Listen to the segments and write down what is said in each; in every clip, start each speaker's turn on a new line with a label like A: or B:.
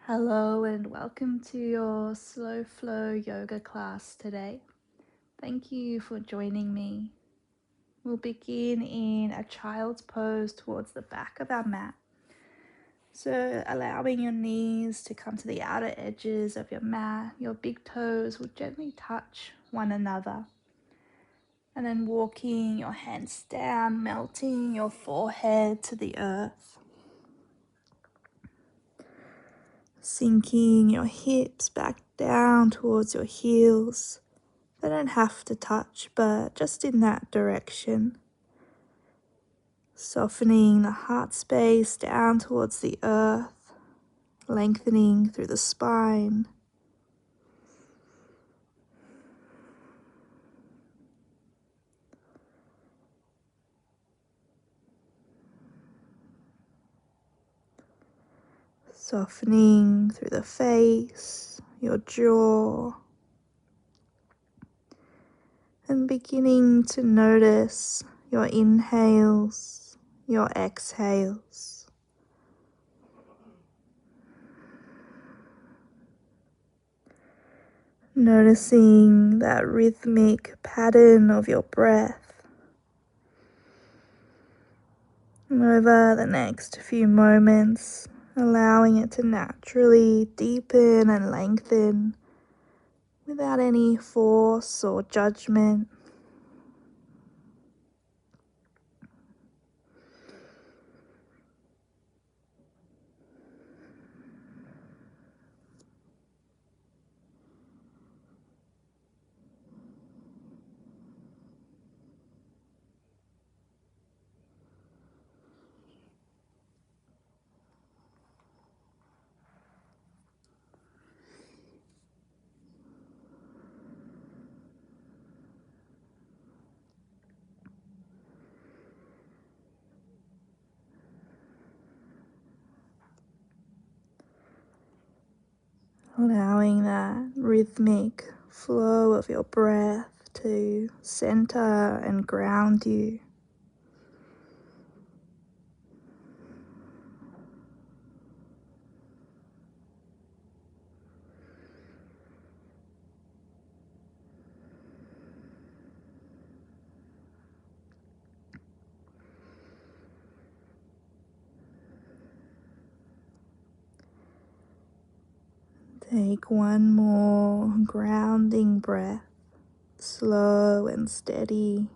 A: Hello and welcome to your slow flow yoga class today. Thank you for joining me. We'll begin in a child's pose towards the back of our mat. So allowing your knees to come to the outer edges of your mat, your big toes will gently touch one another. And then walking your hands down, melting your forehead to the earth. Sinking your hips back down towards your heels. They don't have to touch, but just in that direction. Softening the heart space down towards the earth, lengthening through the spine. Softening through the face, your jaw. And beginning to notice your inhales, your exhales. Noticing that rhythmic pattern of your breath. And over the next few moments, allowing it to naturally deepen and lengthen without any force or judgment. Allowing that rhythmic flow of your breath to center and ground you. Take one more grounding breath, slow and steady.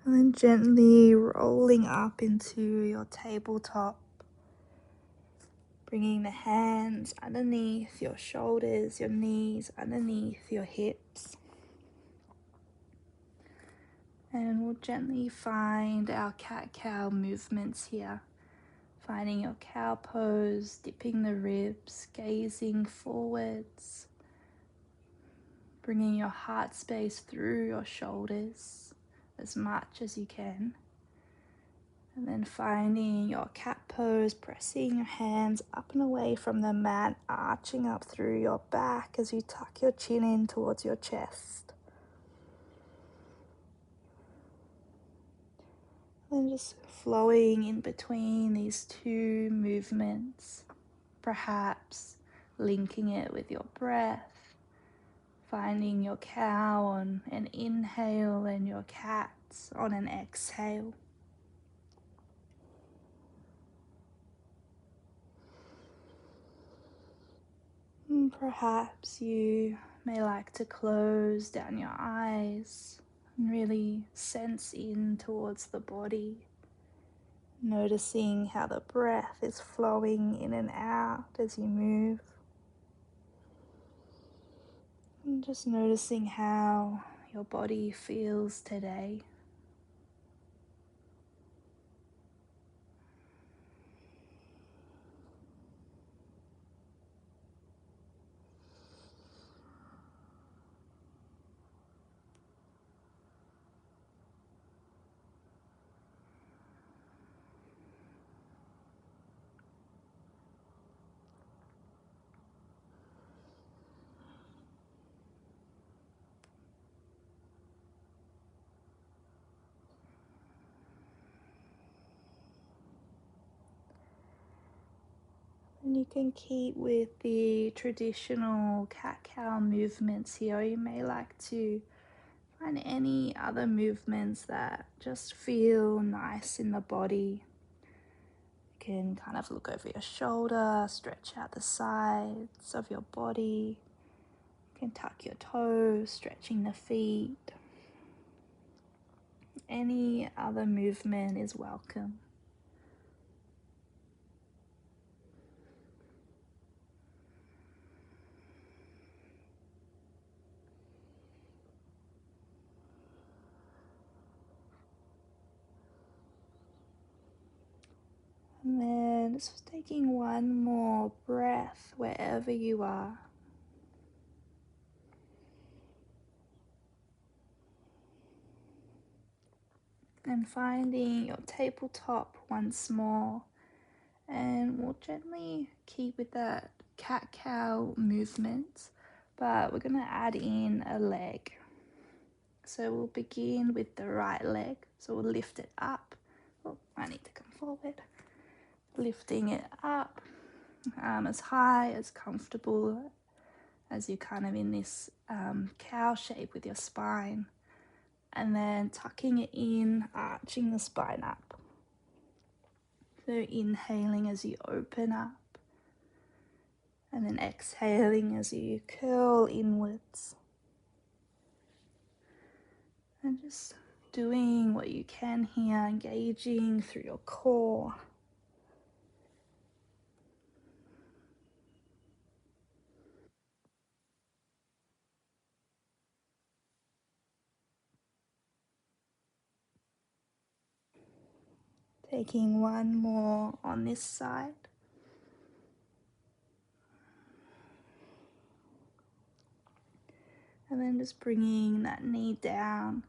A: And then gently rolling up into your tabletop. Bringing the hands underneath your shoulders, your knees underneath your hips. And we'll gently find our cat-cow movements here. Finding your cow pose, dipping the ribs, gazing forwards. Bringing your heart space through your shoulders as much as you can. And then finding your cat pose, pressing your hands up and away from the mat, arching up through your back as you tuck your chin in towards your chest. And just flowing in between these two movements, perhaps linking it with your breath, finding your cow on an inhale and your cat on an exhale. And perhaps you may like to close down your eyes and really sense in towards the body, noticing how the breath is flowing in and out as you move. And just noticing how your body feels today. And you can keep with the traditional cat-cow movements here. You may like to find any other movements that just feel nice in the body. You can kind of look over your shoulder, stretch out the sides of your body. You can tuck your toes, stretching the feet. Any other movement is welcome. And then just taking one more breath wherever you are. And finding your tabletop once more. And we'll gently keep with that cat-cow movement, but we're going to add in a leg. So we'll begin with the right leg. So we'll lift it up. Oh, I need to come forward. Lifting it up as high, as comfortable as you're kind of in this cow shape with your spine. And then tucking it in, arching the spine up. So inhaling as you open up. And then exhaling as you curl inwards. And just doing what you can here, engaging through your core. Taking one more on this side. And then just bringing that knee down.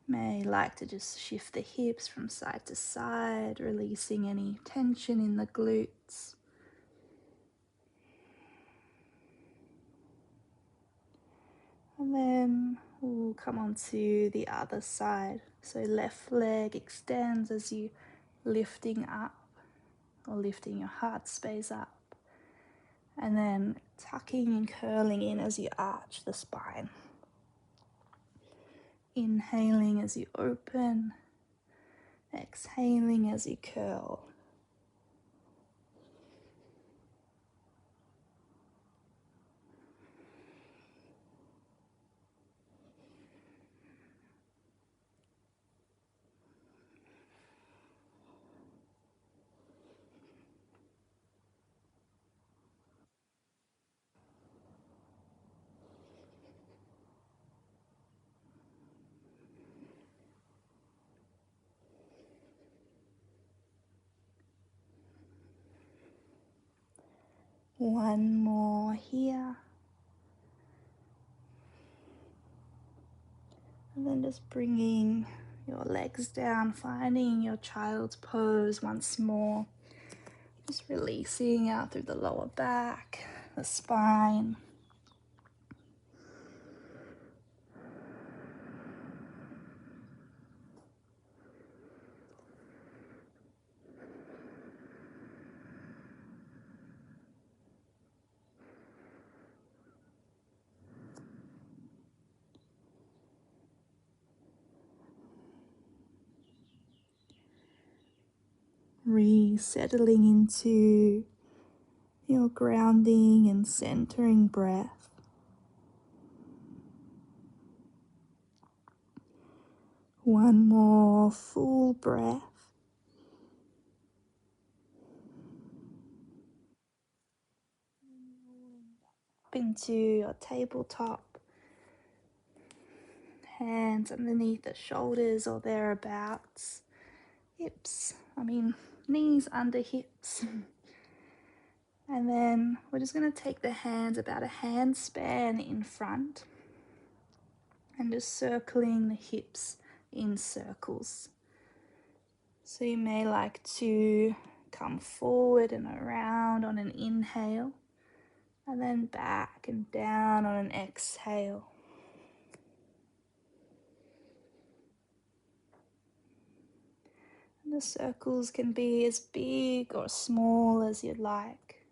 A: May like to just shift the hips from side to side, releasing any tension in the glutes. And then we'll come on to the other side. So left leg extends as you lifting up or lifting your heart space up. And then tucking and curling in as you arch the spine. Inhaling as you open, exhaling as you curl. One more here. And then just bringing your legs down, finding your child's pose once more. Just releasing out through the lower back, the spine. Resettling into your grounding and centering breath. One more full breath. Up into your tabletop. Hands underneath the shoulders or thereabouts. Knees under hips. And then we're just going to take the hands about a hand span in front and just circling the hips in circles. So you may like to come forward and around on an inhale and then back and down on an exhale. And the circles can be as big or small as you'd like.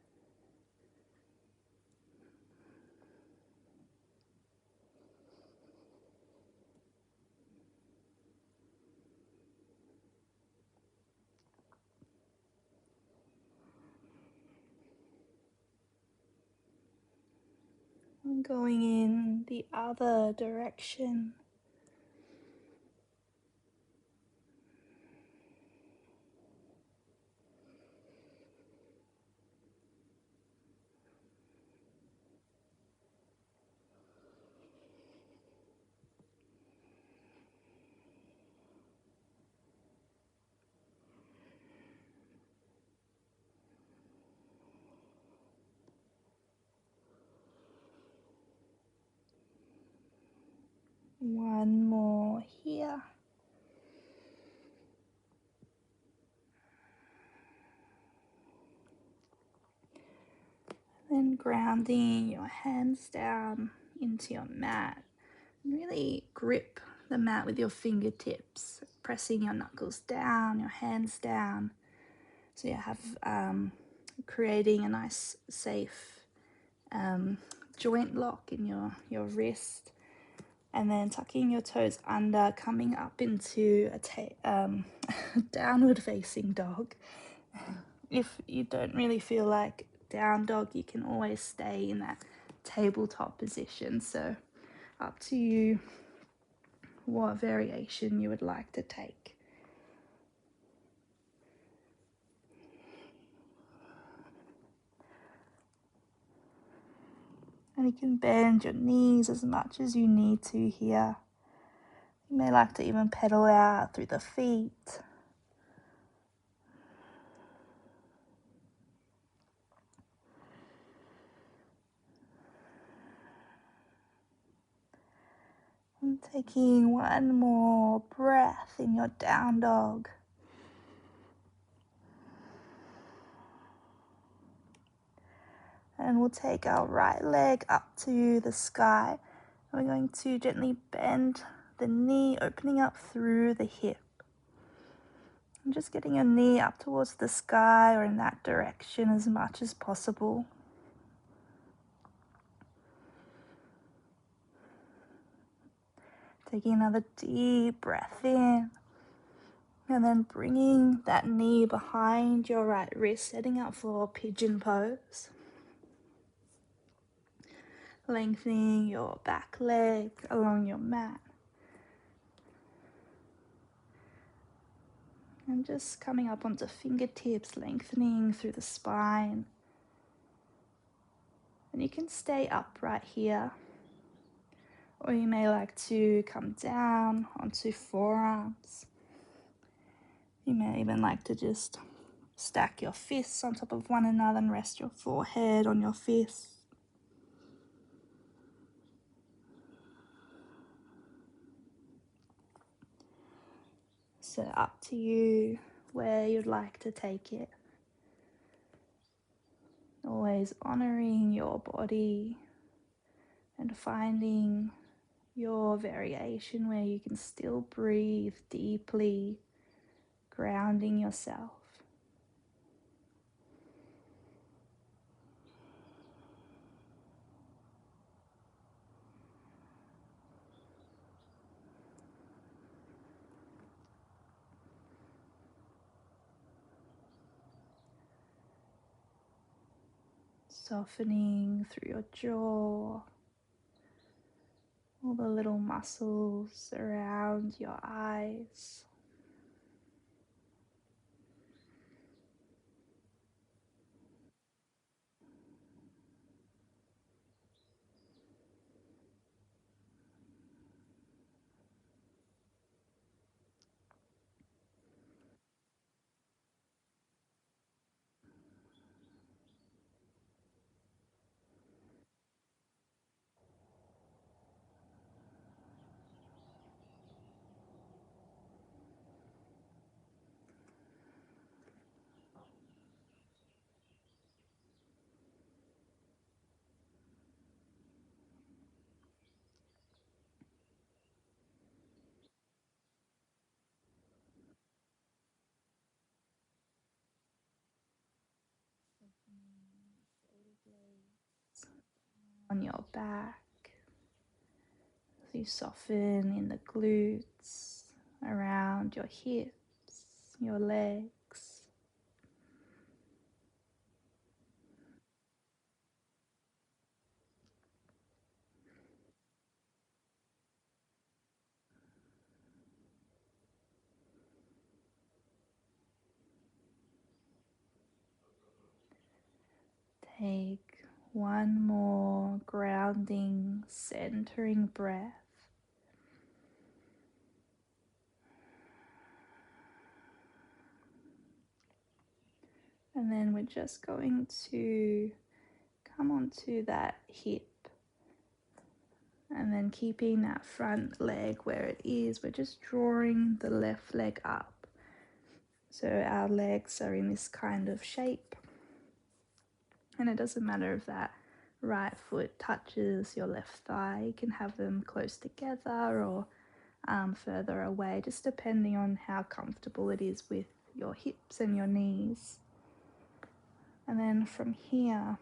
A: And going in the other direction. One more here. Then grounding your hands down into your mat. Really grip the mat with your fingertips, pressing your knuckles down, your hands down. So you have creating a nice, safe joint lock in your wrist. And then tucking your toes under, coming up into a downward facing dog. If you don't really feel like down dog, you can always stay in that tabletop position. So up to you what variation you would like to take. And you can bend your knees as much as you need to here. You may like to even pedal out through the feet. And taking one more breath in your down dog. And we'll take our right leg up to the sky. We're going to gently bend the knee, opening up through the hip. And just getting your knee up towards the sky or in that direction as much as possible. Taking another deep breath in. And then bringing that knee behind your right wrist, setting up for pigeon pose. Lengthening your back leg along your mat. And just coming up onto fingertips, lengthening through the spine. And you can stay upright here. Or you may like to come down onto forearms. You may even like to just stack your fists on top of one another and rest your forehead on your fists. So up to you where you'd like to take it. Always honoring your body and finding your variation where you can still breathe deeply, grounding yourself. Softening through your jaw, all the little muscles around your eyes. On your back, as you soften in the glutes, around your hips, your legs. Take one more grounding, centering breath. And then we're just going to come onto that hip. And then keeping that front leg where it is, we're just drawing the left leg up. So our legs are in this kind of shape. And it doesn't matter if that right foot touches your left thigh. You can have them close together or further away, just depending on how comfortable it is with your hips and your knees. And then from here,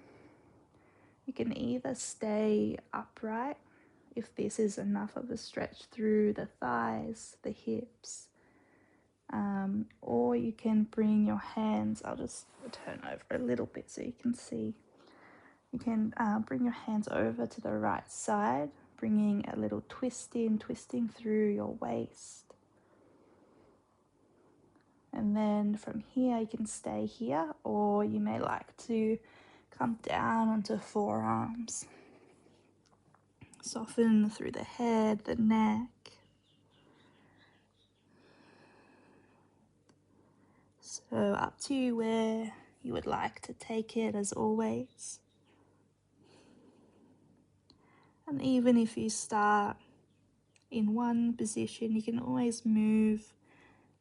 A: you can either stay upright if this is enough of a stretch through the thighs, the hips, or you can bring your hands, I'll just turn over a little bit so you can see. You can bring your hands over to the right side, bringing a little twist in, twisting through your waist. And then from here, you can stay here, or you may like to come down onto forearms. Soften through the head, the neck. So up to you where you would like to take it, as always. And even if you start in one position, you can always move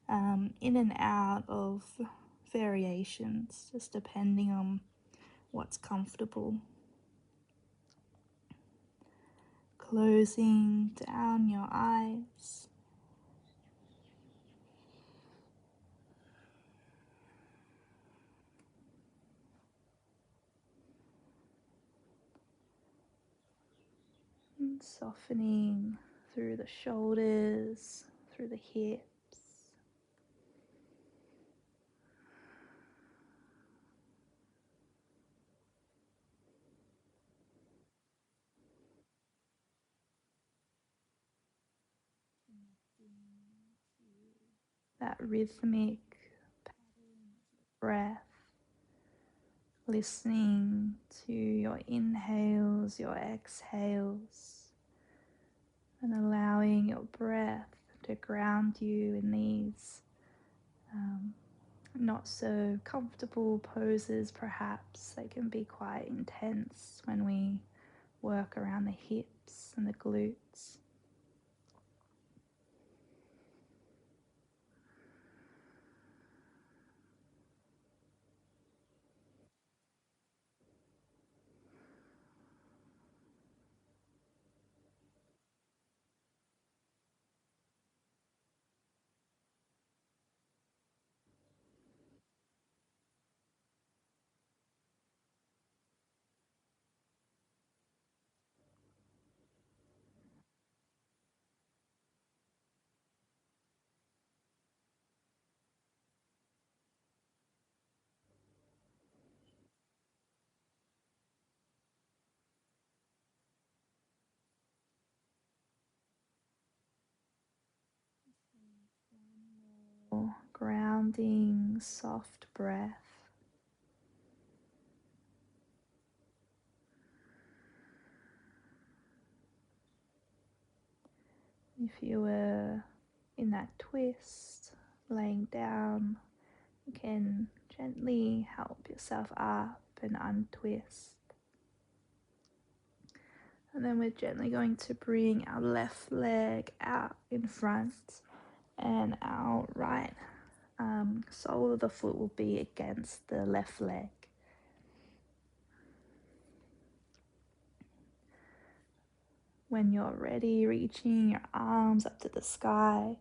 A: in and out of variations, just depending on what's comfortable. Closing down your eyes. And softening through the shoulders, through the hips. That rhythmic breath, listening to your inhales, your exhales, and allowing your breath to ground you in these not so comfortable poses. Perhaps they can be quite intense when we work around the hips and the glutes. Grounding, soft breath. If you were in that twist, laying down, you can gently help yourself up and untwist. And then we're gently going to bring our left leg out in front, and our right sole of the foot will be against the left leg. When you're ready, reaching your arms up to the sky,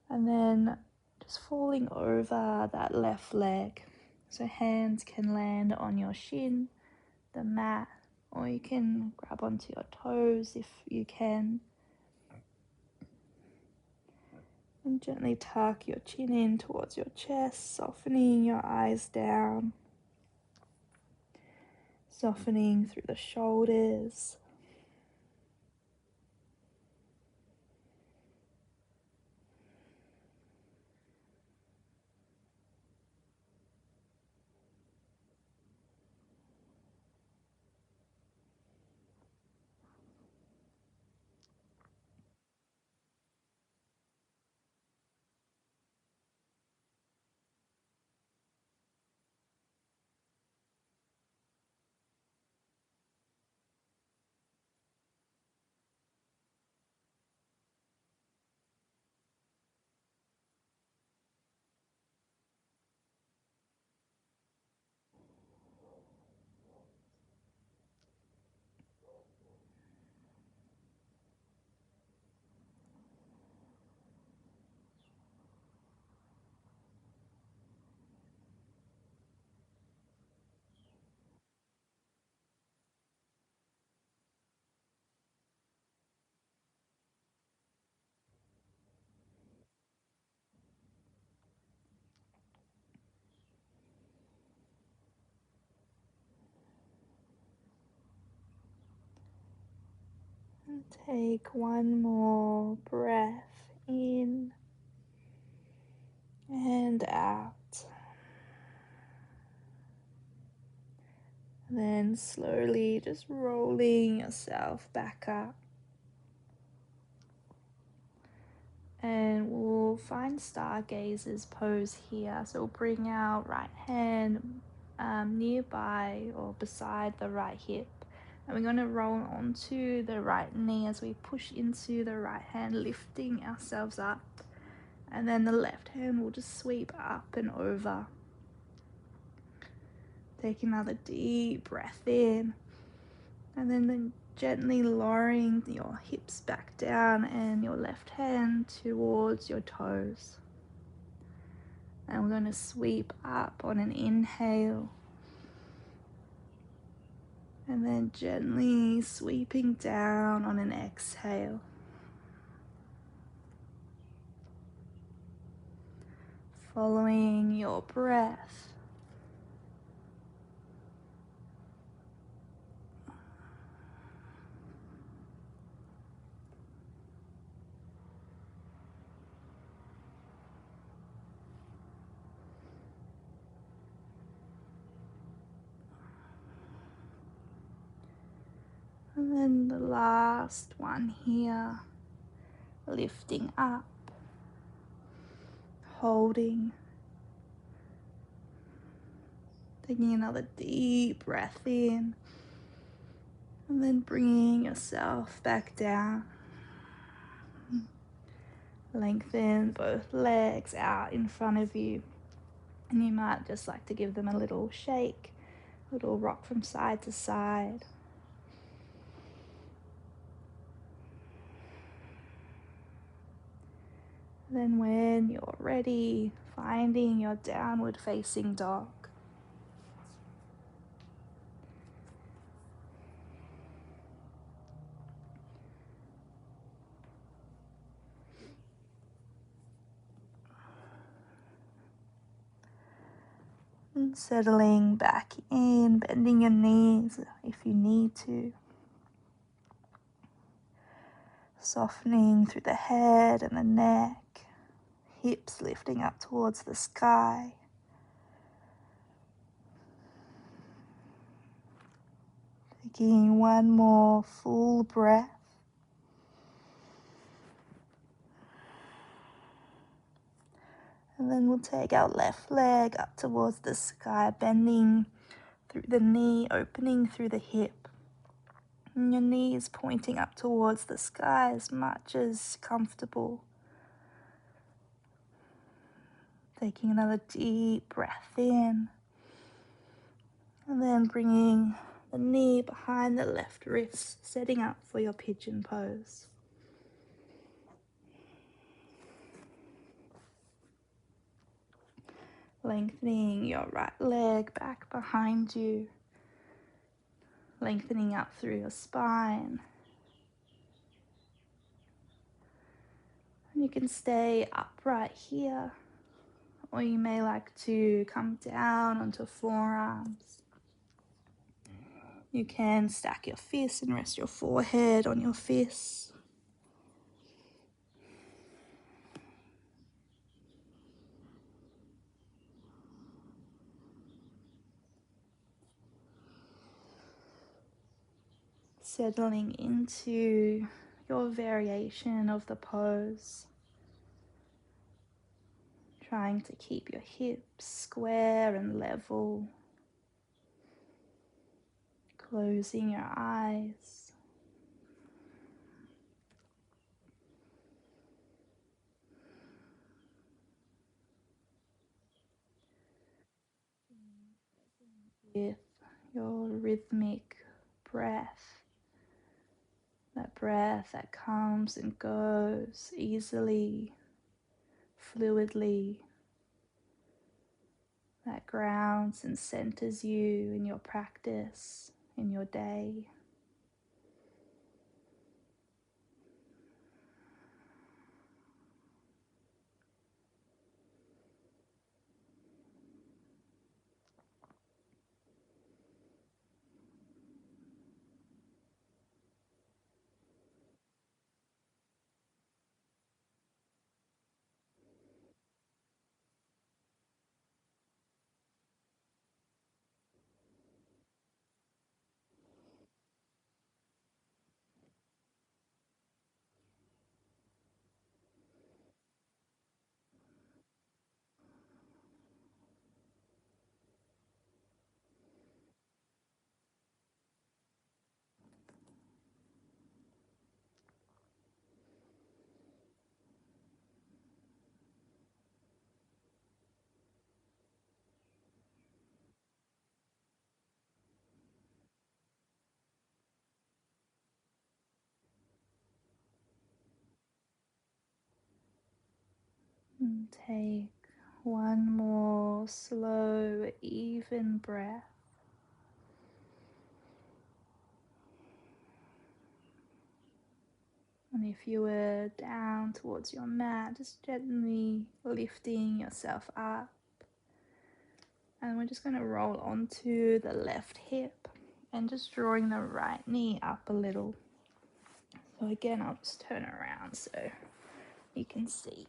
A: and then just falling over that left leg. So hands can land on your shin, the mat, or you can grab onto your toes if you can. And gently tuck your chin in towards your chest, softening your eyes down, softening through the shoulders. And take one more breath in and out. And then slowly just rolling yourself back up. And we'll find stargazer's pose here. So we'll bring our right hand nearby or beside the right hip. And we're going to roll onto the right knee as we push into the right hand, lifting ourselves up. And then the left hand will just sweep up and over. Take another deep breath in. And then gently lowering your hips back down and your left hand towards your toes. And we're going to sweep up on an inhale. And then gently sweeping down on an exhale. Following your breath. And then the last one here, lifting up, holding, taking another deep breath in, and then bringing yourself back down. Lengthen both legs out in front of you, and you might just like to give them a little shake, a little rock from side to side. Then when you're ready, finding your downward facing dog. And settling back in, bending your knees if you need to. Softening through the head and the neck, hips lifting up towards the sky. Taking one more full breath. And then we'll take our left leg up towards the sky, bending through the knee, opening through the hip. And your knees pointing up towards the sky as much as comfortable. Taking another deep breath in. And then bringing the knee behind the left wrist, setting up for your pigeon pose. Lengthening your right leg back behind you. Lengthening up through your spine. And you can stay upright here, or you may like to come down onto forearms. You can stack your fists and rest your forehead on your fists. Settling into your variation of the pose. Trying to keep your hips square and level. Closing your eyes. With your rhythmic breath. That breath that comes and goes easily, fluidly. That grounds and centers you in your practice, in your day. And take one more slow, even breath. And if you were down towards your mat, just gently lifting yourself up. And we're just going to roll onto the left hip and just drawing the right knee up a little. So again, I'll just turn around so you can see.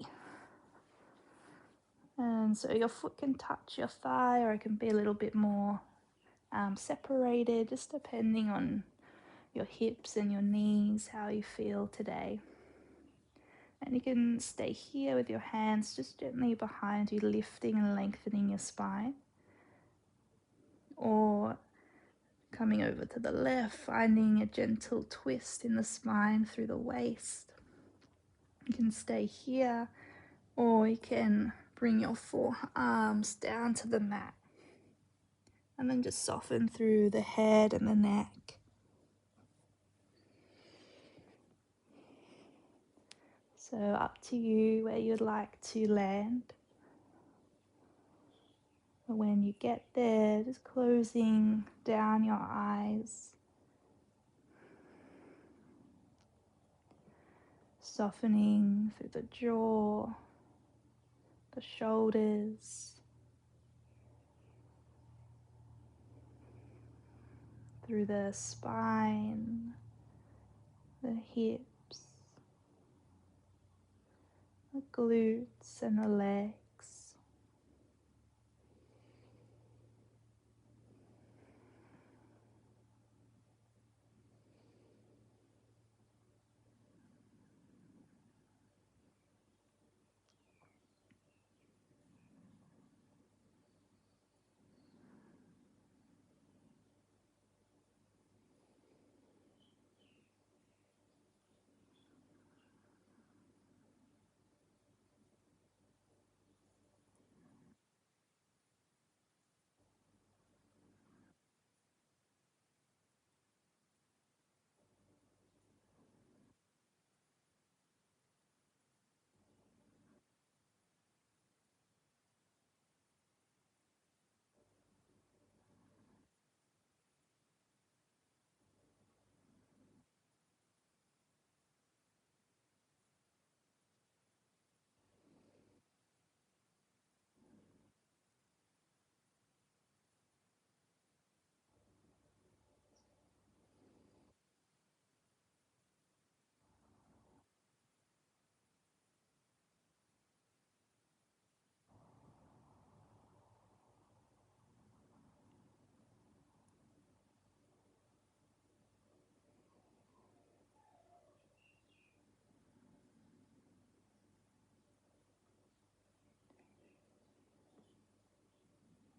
A: And so your foot can touch your thigh, or it can be a little bit more separated, just depending on your hips and your knees, how you feel today. And you can stay here with your hands just gently behind you, lifting and lengthening your spine. Or coming over to the left, finding a gentle twist in the spine through the waist. You can stay here, or you can bring your forearms down to the mat. And then just soften through the head and the neck. So up to you where you'd like to land. But when you get there, just closing down your eyes. Softening through the jaw, the shoulders, through the spine, the hips, the glutes and the legs.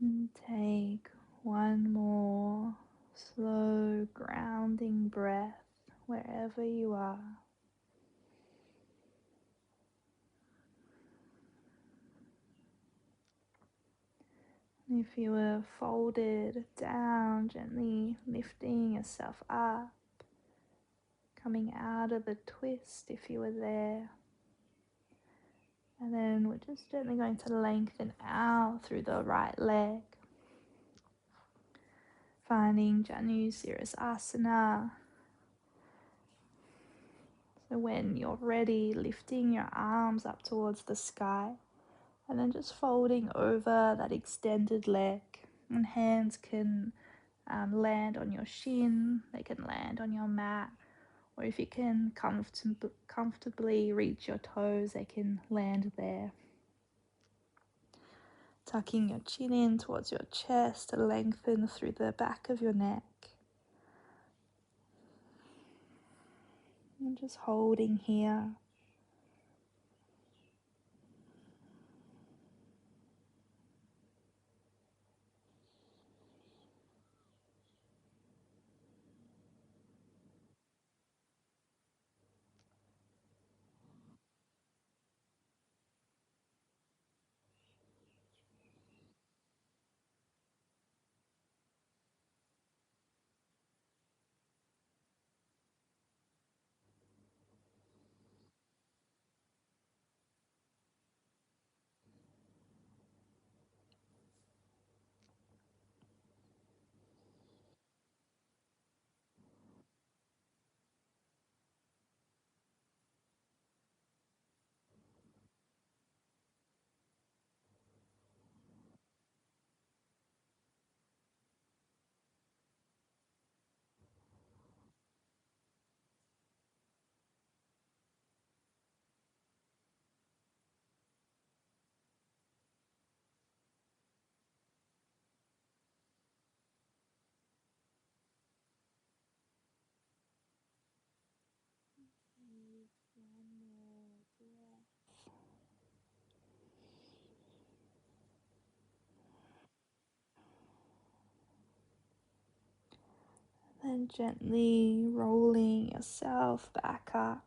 A: And take one more slow grounding breath wherever you are. If you were folded down, gently lifting yourself up, coming out of the twist if you were there. And then we're just gently going to lengthen out through the right leg. Finding Janu Asana. So when you're ready, lifting your arms up towards the sky. And then just folding over that extended leg. And hands can land on your shin. They can land on your mat. Or if you can comfortably reach your toes, they can land there. Tucking your chin in towards your chest to lengthen through the back of your neck. And just holding here. And gently rolling yourself back up.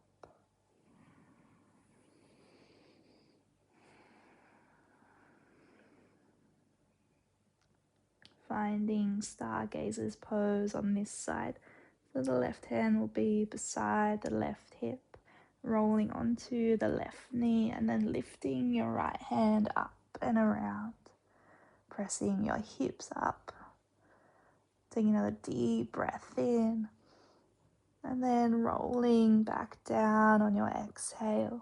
A: Finding stargazer's pose on this side. So the left hand will be beside the left hip, rolling onto the left knee, and then lifting your right hand up and around, pressing your hips up. Taking another deep breath in, and then rolling back down on your exhale.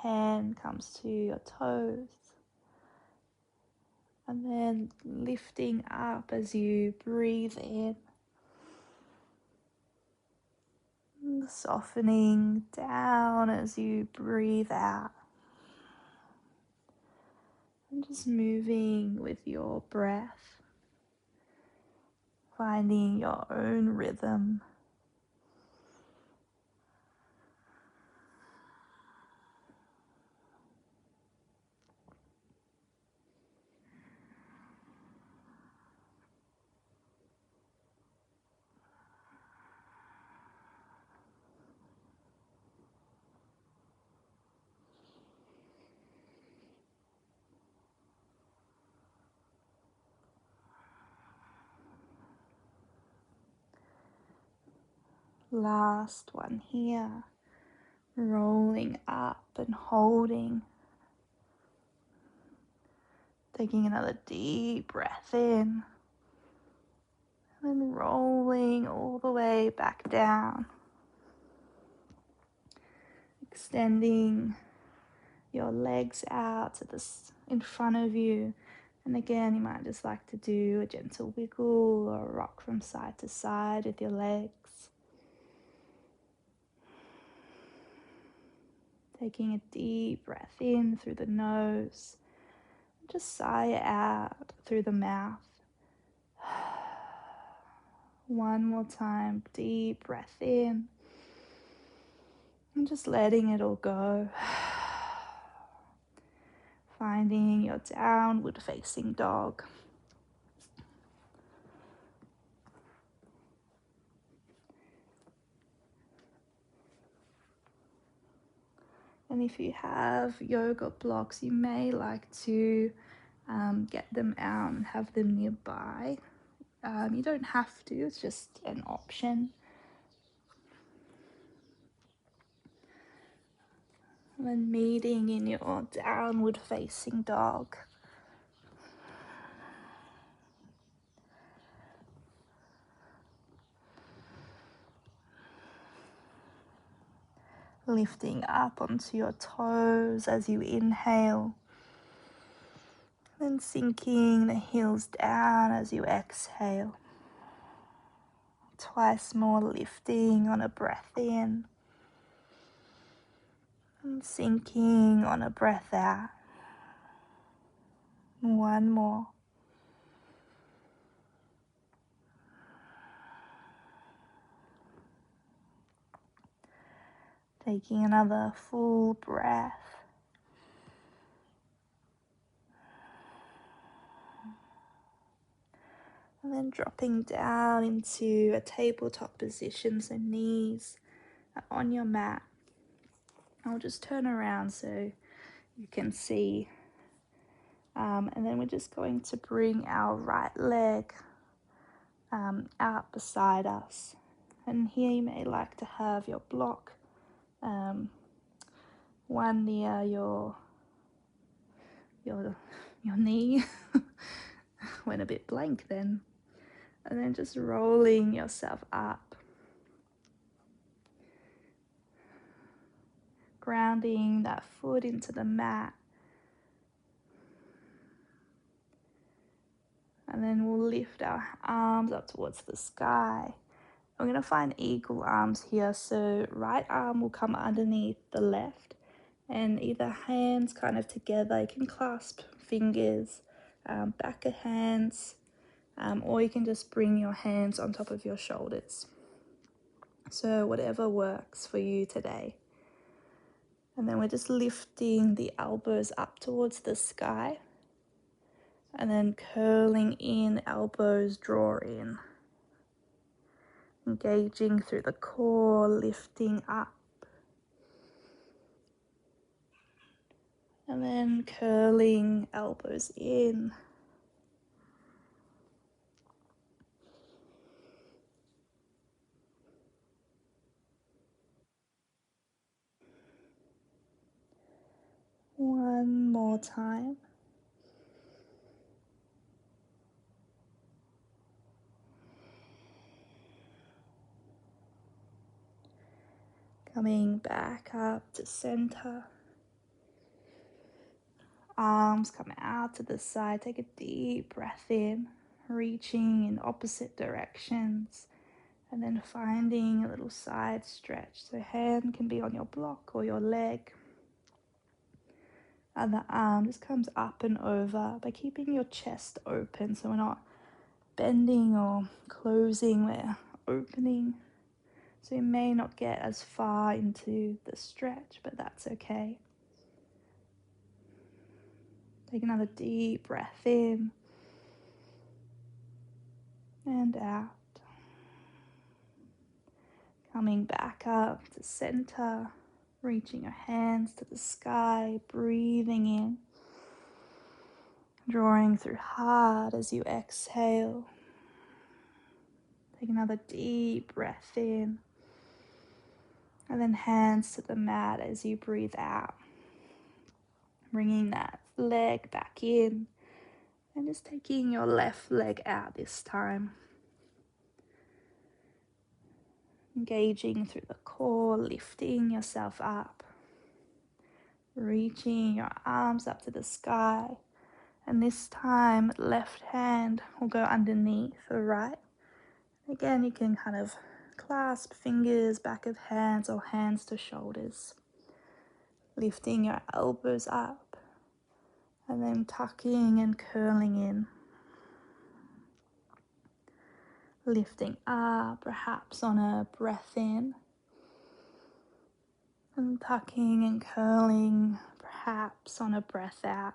A: Hand comes to your toes, and then lifting up as you breathe in, softening down as you breathe out, and just moving with your breath, finding your own rhythm. Last one here, rolling up and holding. Taking another deep breath in, and then rolling all the way back down. Extending your legs out to this in front of you. And again, you might just like to do a gentle wiggle or rock from side to side with your legs. Taking a deep breath in through the nose. Just sigh it out through the mouth. One more time, deep breath in. And just letting it all go. Finding your downward facing dog. And if you have yoga blocks, you may like to get them out and have them nearby. You don't have to, it's just an option. And then meeting in your downward facing dog. Lifting up onto your toes as you inhale. Then sinking the heels down as you exhale. Twice more lifting on a breath in. And sinking on a breath out. One more. Taking another full breath. And then dropping down into a tabletop position, so knees are on your mat. I'll just turn around so you can see. And then we're just going to bring our right leg out beside us. And here you may like to have your block, one near your knee. Went a bit blank then. And then just rolling yourself up. Grounding that foot into the mat. And then we'll lift our arms up towards the sky. We're going to find eagle arms here. So right arm will come underneath the left. And either hands kind of together. You can clasp fingers, back of hands. Or you can just bring your hands on top of your shoulders. So whatever works for you today. And then we're just lifting the elbows up towards the sky. And then curling in, elbows draw in. Engaging through the core, lifting up. And then curling elbows in. One more time. Coming back up to center. Arms come out to the side. Take a deep breath in, reaching in opposite directions, and then finding a little side stretch. So hand can be on your block or your leg. Other arm just comes up and over by keeping your chest open, so we're not bending or closing, we're opening. So you may not get as far into the stretch, but that's okay. Take another deep breath in and out. Coming back up to center, reaching your hands to the sky, breathing in, drawing through hard as you exhale. Take another deep breath in, and then hands to the mat as you breathe out. Bringing that leg back in, and just taking your left leg out this time. Engaging through the core, lifting yourself up. Reaching your arms up to the sky. And this time, left hand will go underneath the right. Again, you can kind of clasp fingers, back of hands, or hands to shoulders. Lifting your elbows up. And then tucking and curling in. Lifting up, perhaps on a breath in. And tucking and curling, perhaps on a breath out.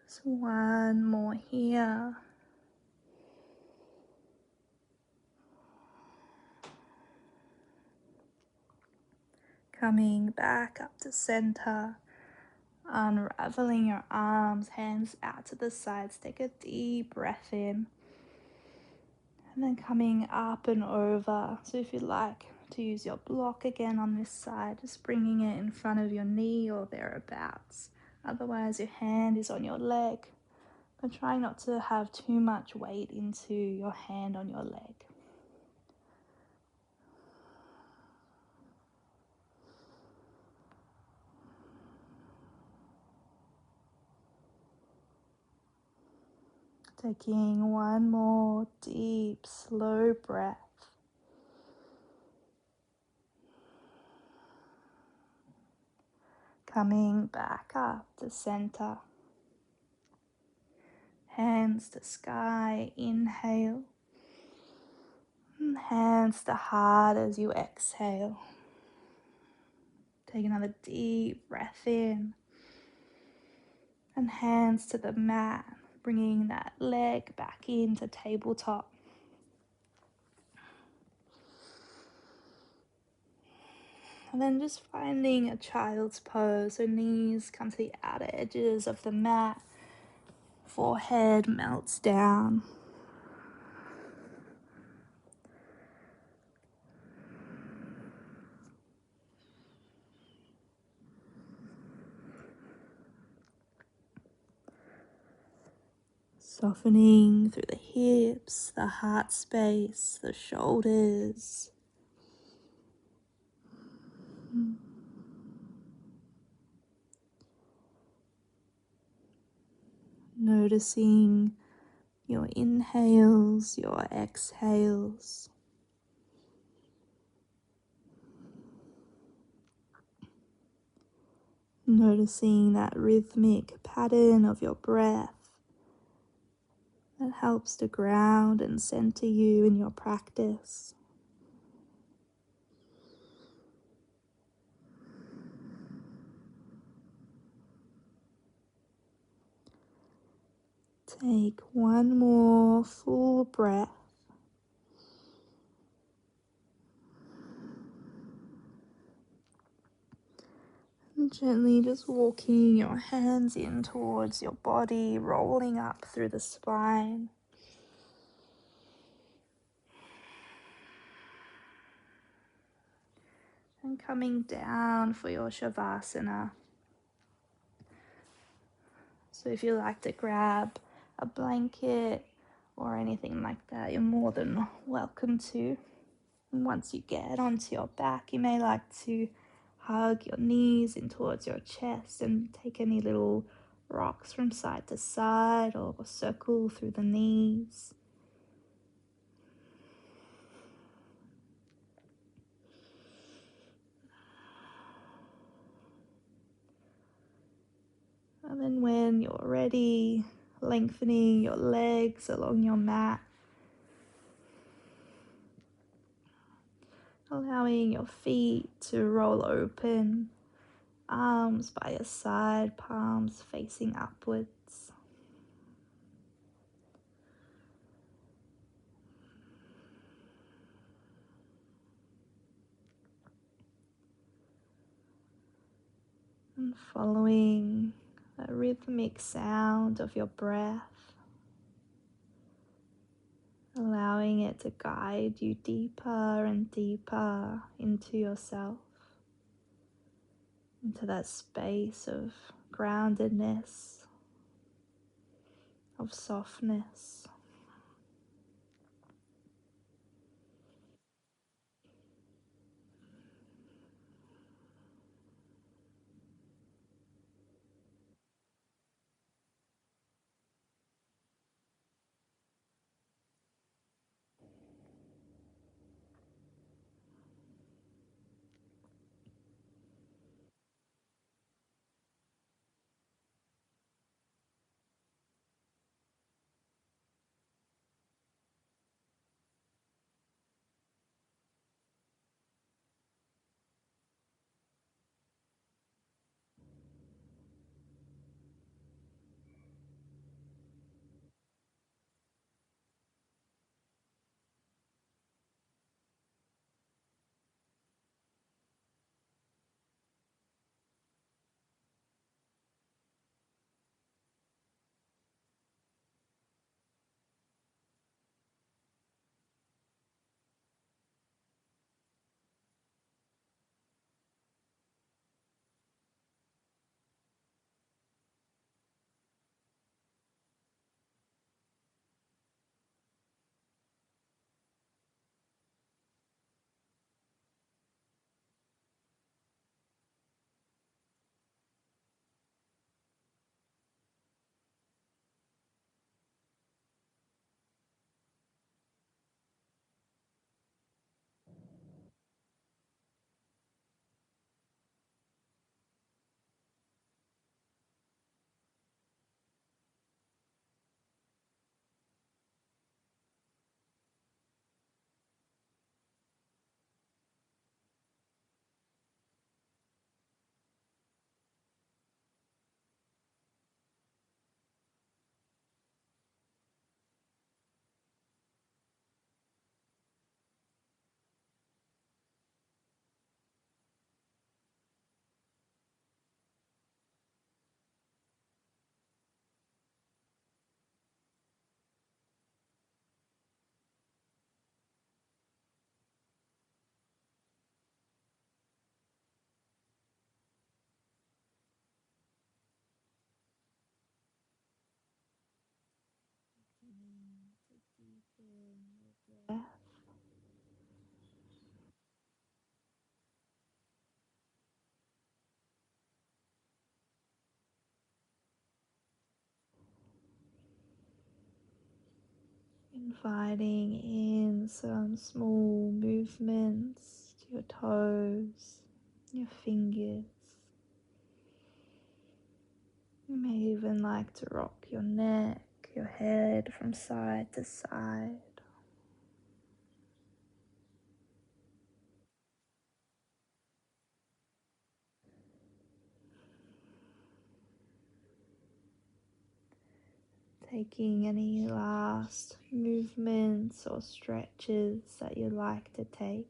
A: Just one more here. Coming back up to center, unraveling your arms, hands out to the sides. Take a deep breath in. And then coming up and over. So if you'd like to use your block again on this side, just bringing it in front of your knee or thereabouts. Otherwise, your hand is on your leg. But try not to have too much weight into your hand on your leg. Taking one more deep, slow breath. Coming back up to center. Hands to sky, inhale. And hands to heart as you exhale. Take another deep breath in. And hands to the mat, bringing that leg back into tabletop. And then just finding a child's pose. So knees come to the outer edges of the mat. Forehead melts down. Softening through the hips, the heart space, the shoulders. Noticing your inhales, your exhales. Noticing that rhythmic pattern of your breath that helps to ground and center you in your practice. Take one more full breath. And gently just walking your hands in towards your body, rolling up through the spine. And coming down for your Shavasana. So if you like to grab a blanket or anything like that, you're more than welcome to. And once you get onto your back, you may like to hug your knees in towards your chest and take any little rocks from side to side or circle through the knees. And then when you're ready, lengthening your legs along your mat, allowing your feet to roll open, arms by your side, palms facing upwards. And following the rhythmic sound of your breath, allowing it to guide you deeper and deeper into yourself, into that space of groundedness, of softness. Breath. Inviting in some small movements to your toes, your fingers. You may even like to rock your neck your head from side to side. Taking any last movements or stretches that you like to take.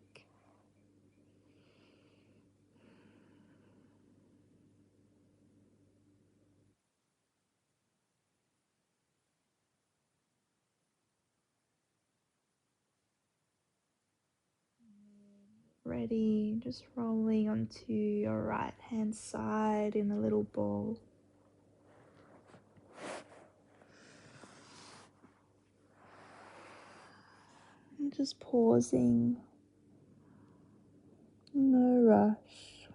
A: Ready, just rolling onto your right hand side in a little ball. And just pausing, no rush.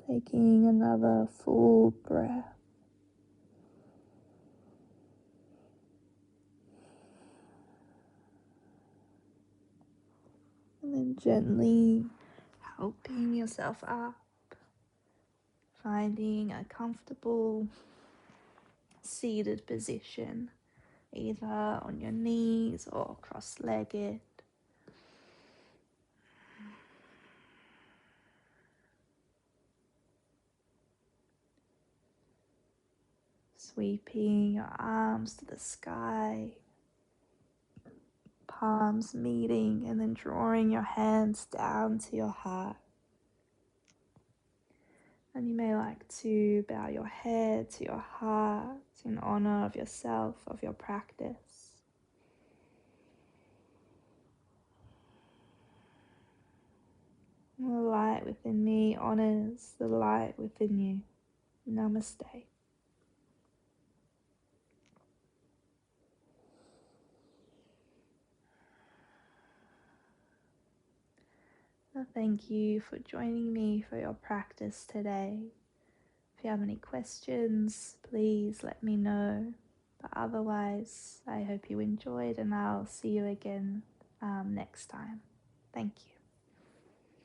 A: Taking another full breath. And then gently helping yourself up, finding a comfortable seated position, either on your knees or cross-legged. Sweeping your arms to the sky, palms meeting, and then drawing your hands down to your heart. And you may like to bow your head to your heart in honor of yourself, of your practice. The light within me honors the light within you. Namaste. So thank you for joining me for your practice today. If you have any questions, please let me know. But otherwise, I hope you enjoyed, and I'll see you again next time. Thank you.